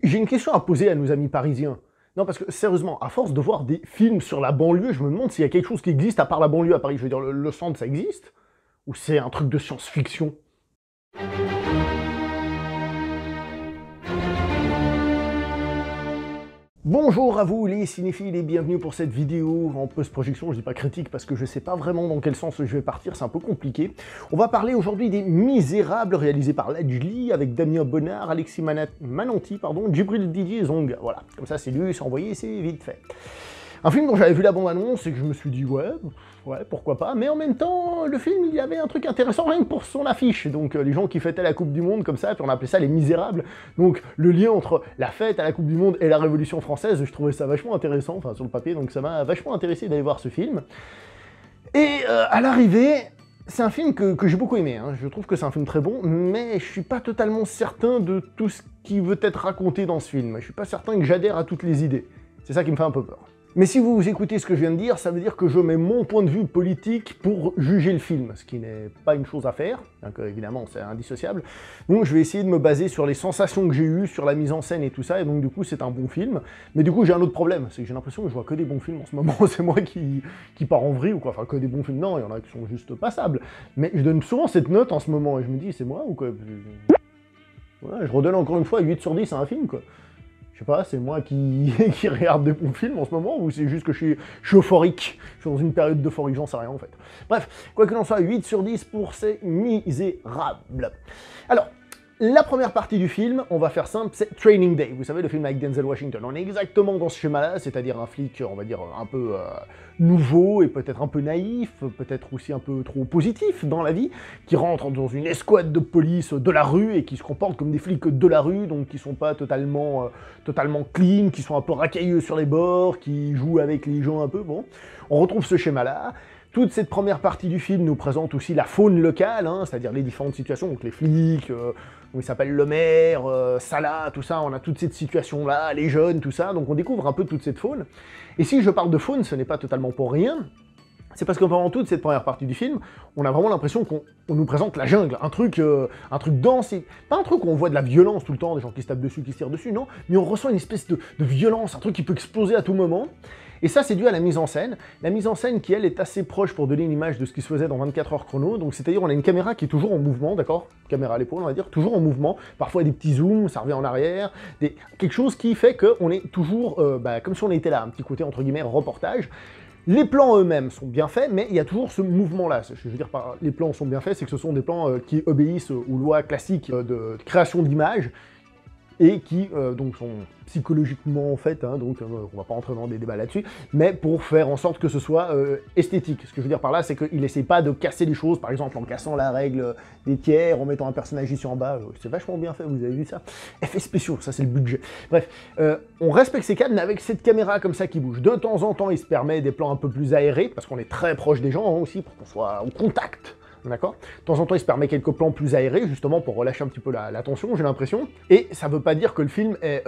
J'ai une question à poser à nos amis parisiens. Non, parce que sérieusement, à force de voir des films sur la banlieue, je me demande s'il y a quelque chose qui existe à part la banlieue à Paris. Je veux dire, le centre, ça existe? Ou c'est un truc de science-fiction? Bonjour à vous les cinéphiles et bienvenue pour cette vidéo en post-projection, je dis pas critique parce que je sais pas vraiment dans quel sens je vais partir, c'est un peu compliqué. On va parler aujourd'hui des Misérables réalisés par Lajli avec Damien Bonnard, Alexis Mananti, Djibril Didier et Zonga. Voilà, comme ça c'est lu, c'est envoyé, c'est vite fait. Un film dont j'avais vu la bande-annonce et que je me suis dit ouais, pourquoi pas, mais en même temps, le film, il y avait un truc intéressant rien que pour son affiche, donc les gens qui fêtaient la Coupe du Monde comme ça, puis on appelait ça les Misérables, donc le lien entre la fête à la Coupe du Monde et la Révolution française, je trouvais ça vachement intéressant, enfin sur le papier, donc ça m'a vachement intéressé d'aller voir ce film. Et à l'arrivée, c'est un film que j'ai beaucoup aimé, hein. Je trouve que c'est un film très bon, mais je suis pas totalement certain de tout ce qui veut être raconté dans ce film, je suis pas certain que j'adhère à toutes les idées, c'est ça qui me fait un peu peur. Mais si vous écoutez ce que je viens de dire, ça veut dire que je mets mon point de vue politique pour juger le film, ce qui n'est pas une chose à faire, donc évidemment c'est indissociable. Donc je vais essayer de me baser sur les sensations que j'ai eues, sur la mise en scène et tout ça, et donc du coup c'est un bon film. Mais du coup j'ai un autre problème, c'est que j'ai l'impression que je vois que des bons films en ce moment, c'est moi qui pars en vrille ou quoi, enfin que des bons films, non, il y en a qui sont juste passables. Mais je donne souvent cette note en ce moment, et je me dis c'est moi ou quoi? Ouais, je redonne encore une fois 8 sur 10 à un film quoi. Je sais pas, c'est moi qui regarde des bons films en ce moment, ou c'est juste que je suis euphorique, je suis dans une période d'euphorie, j'en sais rien en fait. Bref, quoi qu'il en soit, 8 sur 10 pour ces Misérables. Alors, la première partie du film, on va faire simple, c'est Training Day. Vous savez, le film avec Denzel Washington. On est exactement dans ce schéma-là, c'est-à-dire un flic, on va dire, un peu nouveau et peut-être un peu naïf, peut-être aussi un peu trop positif dans la vie, qui rentre dans une escouade de police de la rue et qui se comportent comme des flics de la rue, donc qui sont pas totalement clean, qui sont un peu racailleux sur les bords, qui jouent avec les gens un peu, bon. On retrouve ce schéma-là. Toute cette première partie du film nous présente aussi la faune locale, hein, c'est-à-dire les différentes situations, donc les flics, il s'appelle le maire, Salah, tout ça, on a toute cette situation-là, les jeunes, tout ça, donc on découvre un peu toute cette faune. Et si je parle de faune, ce n'est pas totalement pour rien, c'est parce que pendant toute cette première partie du film, on a vraiment l'impression qu'on nous présente la jungle, un truc dense, et pas un truc où on voit de la violence tout le temps, des gens qui se tapent dessus, qui se tirent dessus, non, mais on ressent une espèce de violence, un truc qui peut exploser à tout moment. Et ça, c'est dû à la mise en scène qui, elle, est assez proche pour donner une image de ce qui se faisait dans 24 heures chrono, donc c'est-à-dire on a une caméra qui est toujours en mouvement, d'accord? Caméra à l'épaule, on va dire, toujours en mouvement, parfois des petits zooms, ça revient en arrière, quelque chose qui fait qu'on est toujours, comme si on était là, un petit côté, entre guillemets, reportage. Les plans eux-mêmes sont bien faits, mais il y a toujours ce mouvement-là. Je veux dire par les plans sont bien faits, c'est que ce sont des plans qui obéissent aux lois classiques de création d'images, et qui donc sont psychologiquement faites, hein, donc on va pas rentrer dans des débats là-dessus, mais pour faire en sorte que ce soit esthétique. Ce que je veux dire par là, c'est qu'il essaie pas de casser les choses, par exemple en cassant la règle des tiers, en mettant un personnage ici en bas, c'est vachement bien fait, vous avez vu ça? Effets spéciaux, ça c'est le budget. Bref, on respecte ces cadres, mais avec cette caméra comme ça qui bouge. De temps en temps, il se permet des plans un peu plus aérés, parce qu'on est très proche des gens hein, aussi, pour qu'on soit au contact. D'accord? De temps en temps, il se permet quelques plans plus aérés, justement, pour relâcher un petit peu la tension, j'ai l'impression. Et ça veut pas dire que le film est,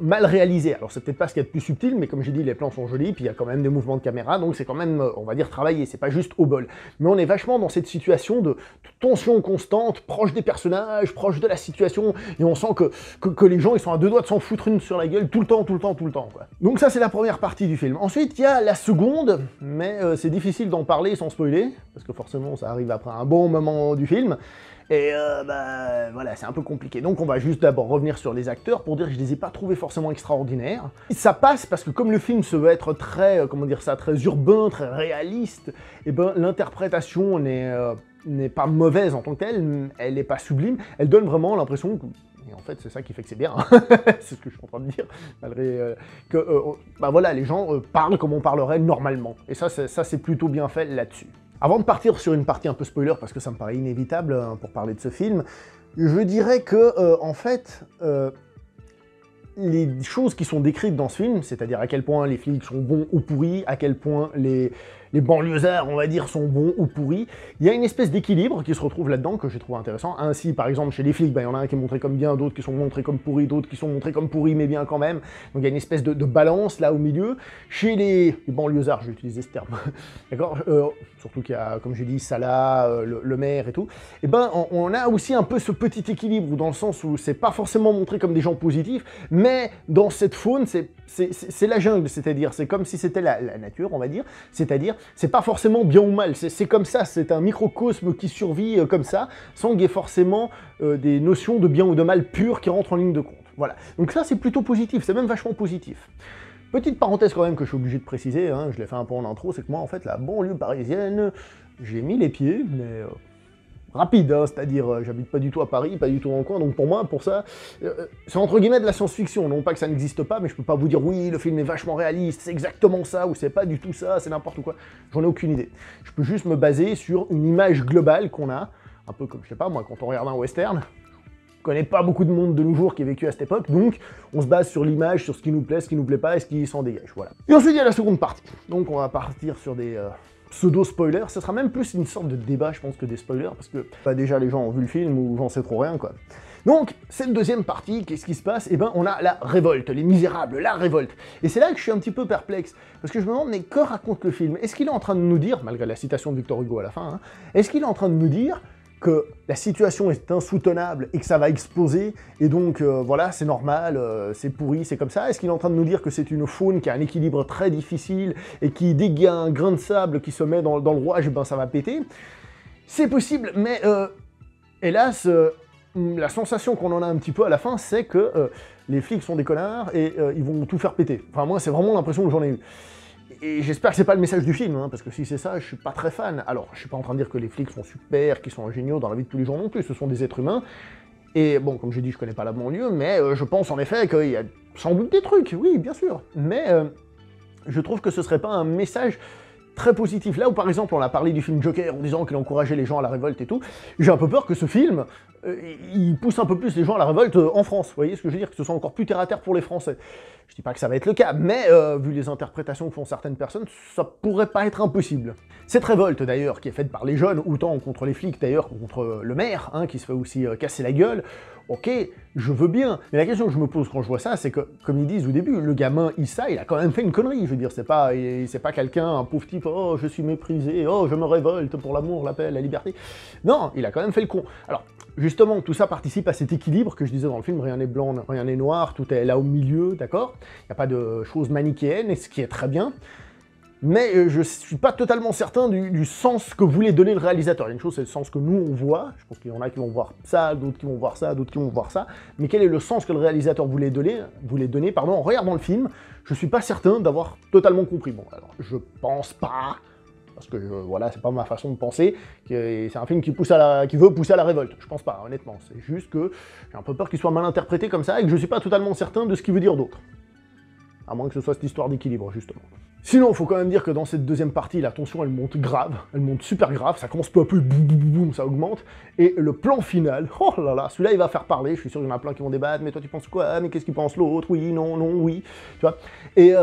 mal réalisé. Alors, c'est peut-être pas ce qu'il y a de plus subtil, mais comme j'ai dit, les plans sont jolis, puis il y a quand même des mouvements de caméra, donc c'est quand même, on va dire, travaillé, c'est pas juste au bol. Mais on est vachement dans cette situation de tension constante, proche des personnages, proche de la situation, et on sent que les gens, ils sont à deux doigts de s'en foutre une sur la gueule tout le temps, quoi. Donc ça, c'est la première partie du film. Ensuite, il y a la seconde, mais c'est difficile d'en parler sans spoiler, parce que forcément, ça arrive après un bon moment du film, et voilà, c'est un peu compliqué. Donc on va juste d'abord revenir sur les acteurs pour dire que je les ai pas trouvés forcément extraordinaires. Ça passe parce que comme le film se veut être très, très urbain, très réaliste, et l'interprétation n'est pas mauvaise en tant que telle, elle n'est pas sublime, elle donne vraiment l'impression que... Et en fait, c'est ça qui fait que c'est bien, c'est ce que je suis en train de dire, malgré voilà, les gens parlent comme on parlerait normalement. Et ça c'est plutôt bien fait là-dessus. Avant de partir sur une partie un peu spoiler, parce que ça me paraît inévitable hein, pour parler de ce film, je dirais que, en fait, les choses qui sont décrites dans ce film, c'est-à-dire à quel point les flics sont bons ou pourris, à quel point les les banlieusards, on va dire, sont bons ou pourris. Il y a une espèce d'équilibre qui se retrouve là-dedans, que j'ai trouvé intéressant. Ainsi, par exemple, chez les flics, il y en a un qui est montré comme bien, d'autres qui sont montrés comme pourris, d'autres qui sont montrés comme pourris, mais bien quand même. Donc il y a une espèce de balance là au milieu. Chez les banlieusards, je vais utiliser ce terme, d'accord, surtout qu'il y a, comme j'ai dit, Salah, le maire et tout, et ben on a aussi un peu ce petit équilibre, dans le sens où c'est pas forcément montré comme des gens positifs, mais dans cette faune, c'est la jungle, c'est-à-dire, c'est comme si c'était la nature, on va dire, c'est-à-dire, c'est pas forcément bien ou mal, c'est comme ça, c'est un microcosme qui survit comme ça, sans qu'il y ait forcément des notions de bien ou de mal pures qui rentrent en ligne de compte. Voilà, donc ça c'est plutôt positif, c'est même vachement positif. Petite parenthèse quand même que je suis obligé de préciser, hein, je l'ai fait un peu en intro, c'est que moi en fait la banlieue parisienne, j'ai mis les pieds, mais rapide, hein, c'est-à-dire j'habite pas du tout à Paris, pas du tout dans le coin, donc pour moi, pour ça, c'est entre guillemets de la science-fiction, non pas que ça n'existe pas, mais je peux pas vous dire oui, le film est vachement réaliste, c'est exactement ça, ou c'est pas du tout ça, c'est n'importe quoi, j'en ai aucune idée. Je peux juste me baser sur une image globale qu'on a, un peu comme, je sais pas moi, quand on regarde un western, on connaît pas beaucoup de monde de nos jours qui a vécu à cette époque, donc on se base sur l'image, sur ce qui nous plaît, ce qui nous plaît pas, et ce qui s'en dégage, voilà. Et ensuite il y a la seconde partie, donc on va partir sur des pseudo-spoilers, ce sera même plus une sorte de débat, je pense, que des spoilers, parce que bah, déjà les gens ont vu le film, ou j'en sais trop rien, quoi. Donc, cette deuxième partie, qu'est-ce qui se passe? Eh ben, on a la révolte, les misérables, la révolte. Et c'est là que je suis un petit peu perplexe, parce que je me demande, mais que raconte le film? Est-ce qu'il est en train de nous dire, malgré la citation de Victor Hugo à la fin, hein, est-ce qu'il est en train de nous dire que la situation est insoutenable et que ça va exploser, et donc voilà, c'est normal, c'est pourri, c'est comme ça? Est-ce qu'il est en train de nous dire que c'est une faune qui a un équilibre très difficile, et qui, dès qu'il y a un grain de sable qui se met dans le rouage, ben ça va péter? C'est possible, mais hélas, la sensation qu'on en a un petit peu à la fin, c'est que les flics sont des connards, et ils vont tout faire péter. Enfin moi, c'est vraiment l'impression que j'en ai eu. Et j'espère que c'est pas le message du film, hein, parce que si c'est ça, je suis pas très fan. Alors, je suis pas en train de dire que les flics sont super, qu'ils sont géniaux dans la vie de tous les jours non plus, ce sont des êtres humains. Et bon, comme j'ai dit, je connais pas la banlieue, mais je pense en effet qu'il y a sans doute des trucs, oui, bien sûr. Mais je trouve que ce serait pas un message très positif. Là où par exemple on a parlé du film Joker en disant qu'il encourageait les gens à la révolte et tout, j'ai un peu peur que ce film, il pousse un peu plus les gens à la révolte en France, vous voyez ce que je veux dire, que ce soit encore plus terre à terre pour les Français. Je dis pas que ça va être le cas, mais vu les interprétations que font certaines personnes, ça pourrait pas être impossible. Cette révolte d'ailleurs, qui est faite par les jeunes, autant contre les flics d'ailleurs que contre le maire, hein, qui se fait aussi casser la gueule, ok, je veux bien, mais la question que je me pose quand je vois ça, c'est que, comme ils disent au début, le gamin Issa, il a quand même fait une connerie, je veux dire, c'est pas quelqu'un, un pauvre type, oh, je suis méprisé, oh, je me révolte pour l'amour, la paix, la liberté. Non, il a quand même fait le con. Alors, justement, tout ça participe à cet équilibre que je disais dans le film, rien n'est blanc, rien n'est noir, tout est là au milieu, d'accord? Il n'y a pas de choses manichéennes, et ce qui est très bien. Mais je suis pas totalement certain du sens que voulait donner le réalisateur. Il y a une chose, c'est le sens que nous, on voit. Je pense qu'il y en a qui vont voir ça, d'autres qui vont voir ça, d'autres qui vont voir ça. Mais quel est le sens que le réalisateur voulait donner, en regardant le film? Je suis pas certain d'avoir totalement compris. Bon, alors, je pense pas, parce que voilà, c'est pas ma façon de penser, que c'est un film qui veut pousser à la révolte. Je pense pas, honnêtement. C'est juste que j'ai un peu peur qu'il soit mal interprété comme ça, et que je suis pas totalement certain de ce qu'il veut dire d'autre. À moins que ce soit cette histoire d'équilibre, justement. Sinon, il faut quand même dire que dans cette deuxième partie, la tension, elle monte grave, elle monte super grave, ça commence peu à peu, boum, boum, boum, ça augmente, et le plan final, oh là là, celui-là, il va faire parler, je suis sûr qu'il y en a plein qui vont débattre, mais toi, tu penses quoi? Mais qu'est-ce qu'il pense l'autre? Oui, non, non, oui, tu vois. Et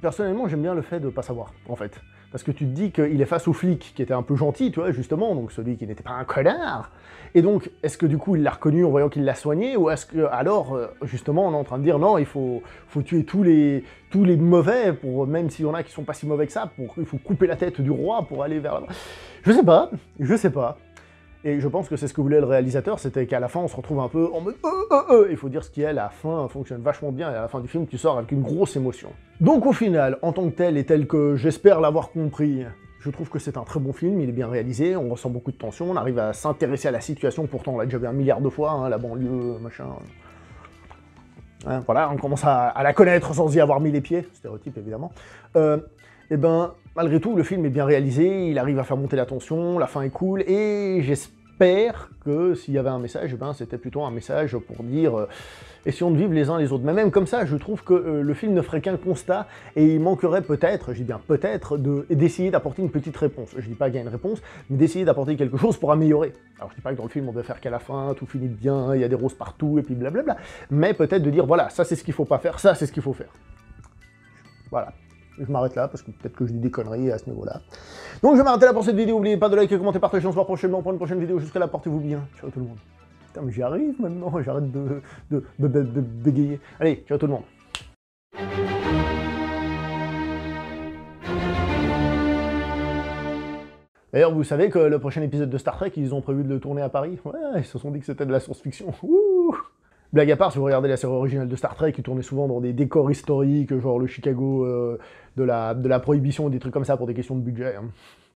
personnellement, j'aime bien le fait de pas savoir, en fait. Parce que tu te dis qu'il est face au flic qui était un peu gentil, tu vois, justement, donc celui qui n'était pas un connard. Et donc, est-ce que du coup, il l'a reconnu en voyant qu'il l'a soigné, ou est-ce que, alors, justement, on est en train de dire, non, il faut tuer tous les mauvais, même s'il y en a qui sont pas si mauvais que ça, il faut couper la tête du roi pour aller vers là-bas. Je sais pas. Et je pense que c'est ce que voulait le réalisateur, c'était qu'à la fin, on se retrouve un peu en mode il faut dire ce qui est, la fin fonctionne vachement bien, et à la fin du film, tu sors avec une grosse émotion. Donc au final, en tant que tel, et tel que j'espère l'avoir compris, je trouve que c'est un très bon film, il est bien réalisé, on ressent beaucoup de tension, on arrive à s'intéresser à la situation, pourtant on l'a déjà vu un milliard de fois, hein, la banlieue, machin... Hein, voilà, on commence à la connaître sans y avoir mis les pieds, stéréotype évidemment. Et ben, malgré tout, le film est bien réalisé, il arrive à faire monter la tension, la fin est cool, et j'espère que s'il y avait un message, ben, c'était plutôt un message pour dire essayons de vivre les uns les autres. Mais même comme ça, je trouve que le film ne ferait qu'un constat, et il manquerait peut-être, je dis bien peut-être, d'essayer d'apporter une petite réponse. Je dis pas qu'il y a une réponse, mais d'essayer d'apporter quelque chose pour améliorer. Alors je dis pas que dans le film on doit faire qu'à la fin, tout finit bien, il y a des roses partout, et puis blablabla, mais peut-être de dire voilà, ça c'est ce qu'il faut pas faire, ça c'est ce qu'il faut faire. Voilà. Je m'arrête là, parce que peut-être que je dis des conneries à ce niveau-là. Donc je vais m'arrêter là pour cette vidéo, n'oubliez pas de liker, commenter, partager, on se voit prochainement pour une prochaine vidéo. Jusqu'à là, portez-vous bien. Ciao tout le monde. Putain, mais j'y arrive maintenant, j'arrête de bégayer. Allez, ciao tout le monde. D'ailleurs, vous savez que le prochain épisode de Star Trek, ils ont prévu de le tourner à Paris? Ouais, ils se sont dit que c'était de la science-fiction. Ouh. Blague à part, si vous regardez la série originale de Star Trek, ils tournaient souvent dans des décors historiques, genre le Chicago de la Prohibition ou des trucs comme ça pour des questions de budget. Hein.